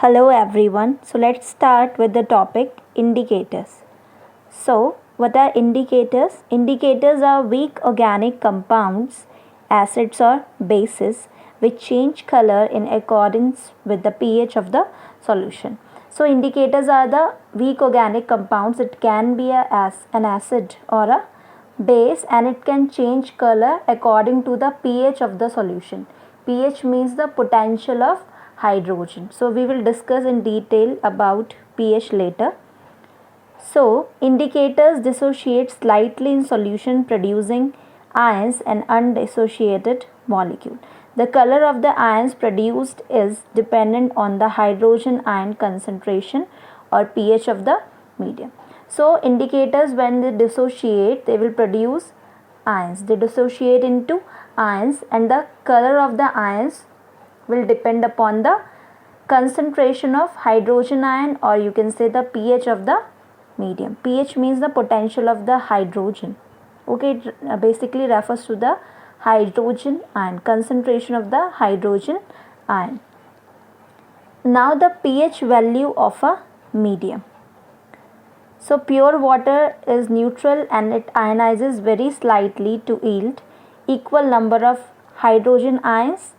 Hello everyone. So let's start with the topic indicators. So, what are indicators? Indicators are weak organic compounds, acids or bases which change color in accordance with the pH of the solution. So, indicators are the weak organic compounds. It can be an acid or a base, and it can change color according to the pH of the solution. pH means the potential of hydrogen. So, we will discuss in detail about pH later. So, indicators dissociate slightly in solution, producing ions and undissociated molecule. The color of the ions produced is dependent on the hydrogen ion concentration or pH of the medium. So, indicators, when they dissociate, they will produce ions. They dissociate into ions, and the color of the ions will depend upon the concentration of hydrogen ion, or you can say the pH of the medium. pH means the potential of the hydrogen. Okay, it basically refers to the hydrogen ion, concentration of the hydrogen ion. Now the pH value of a medium. So pure water is neutral and it ionizes very slightly to yield equal number of hydrogen ions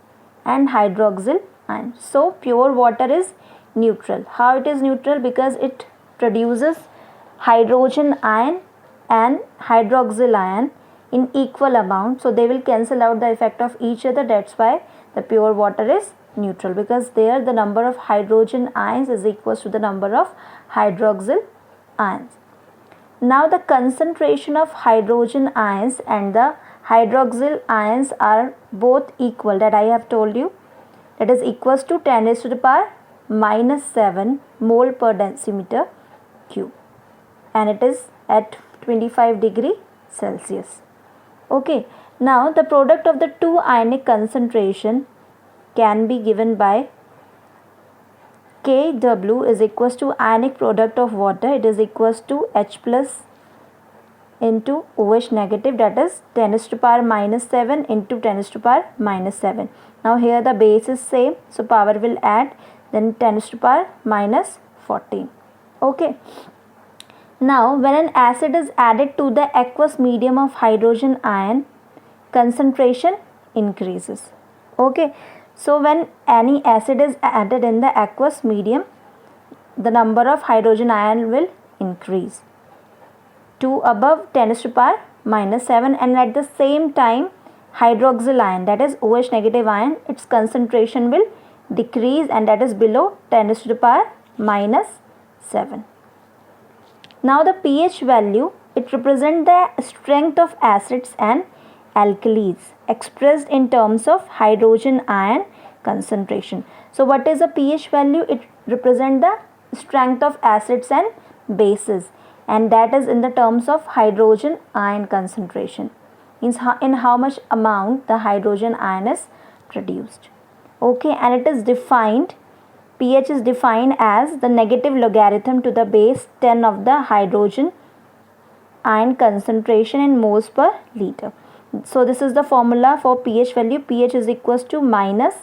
and hydroxyl ions. So pure water is neutral. How it is neutral? Because it produces hydrogen ion and hydroxyl ion in equal amount, so they will cancel out the effect of each other. That's why the pure water is neutral, because there the number of hydrogen ions is equals to the number of hydroxyl ions. Now the concentration of hydrogen ions and the hydroxyl ions are both equal, that I have told you, that is equals to 10 raised to the power minus 7 mole per decimeter cube, and it is at 25 degree Celsius. Okay, now the product of the two ionic concentration can be given by Kw is equals to ionic product of water. It is equals to H plus into OH negative, that is 10 raised to power minus 7 into 10 raised to power minus 7. Now here the base is same, so power will add, then 10 raised to power minus 14. Okay. Now when an acid is added to the aqueous medium of hydrogen ion, concentration increases. Okay. So when any acid is added in the aqueous medium, the number of hydrogen ion will increase to above 10 raised to power minus 7, and at the same time hydroxyl ion, that is OH negative ion, its concentration will decrease, and that is below 10 raised to the power minus 7. Now the pH value, it represents the strength of acids and alkalis expressed in terms of hydrogen ion concentration. So what is the pH value? It represents the strength of acids and bases, and that is in the terms of hydrogen ion concentration, means in how much amount the hydrogen ion is produced. Okay, and it is defined, pH is defined as the negative logarithm to the base 10 of the hydrogen ion concentration in moles per liter. So this is the formula for pH value. pH is equals to minus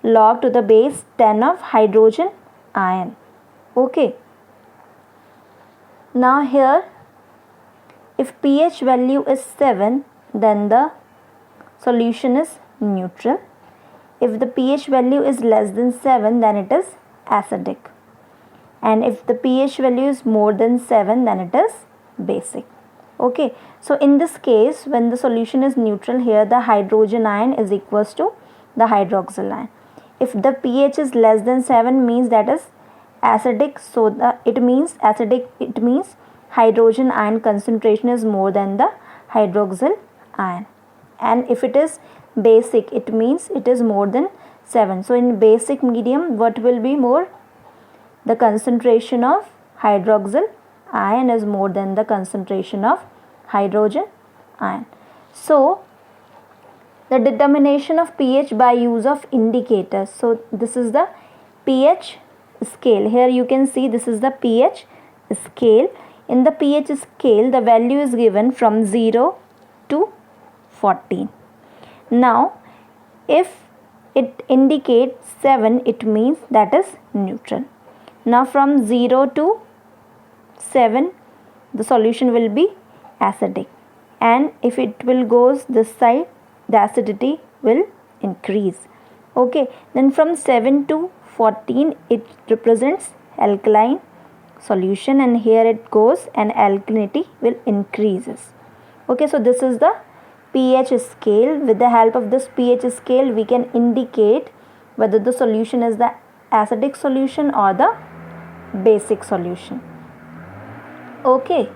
log to the base 10 of hydrogen ion. Okay. Now here, if pH value is 7, then the solution is neutral. If the pH value is less than 7, then it is acidic. And if the pH value is more than 7, then it is basic. Okay, so in this case, when the solution is neutral, here the hydrogen ion is equals to the hydroxyl ion. If the pH is less than 7, means that is acidic, so it means hydrogen ion concentration is more than the hydroxyl ion. And if it is basic, it means it is more than 7. So in basic medium, what will be more? The concentration of hydroxyl ion is more than the concentration of hydrogen ion. So the determination of pH by use of indicators. So this is the pH scale. Here you can see this is the pH scale. In the pH scale, the value is given from 0 to 14. Now if it indicates 7, it means that is neutral. Now from 0 to 7 the solution will be acidic, and if it will goes this side the acidity will increase. Okay, then from 7 to 14 it represents alkaline solution, and here it goes and alkalinity will increases. Okay, so this is the pH scale. With the help of this pH scale we can indicate whether the solution is the acidic solution or the basic solution. Okay.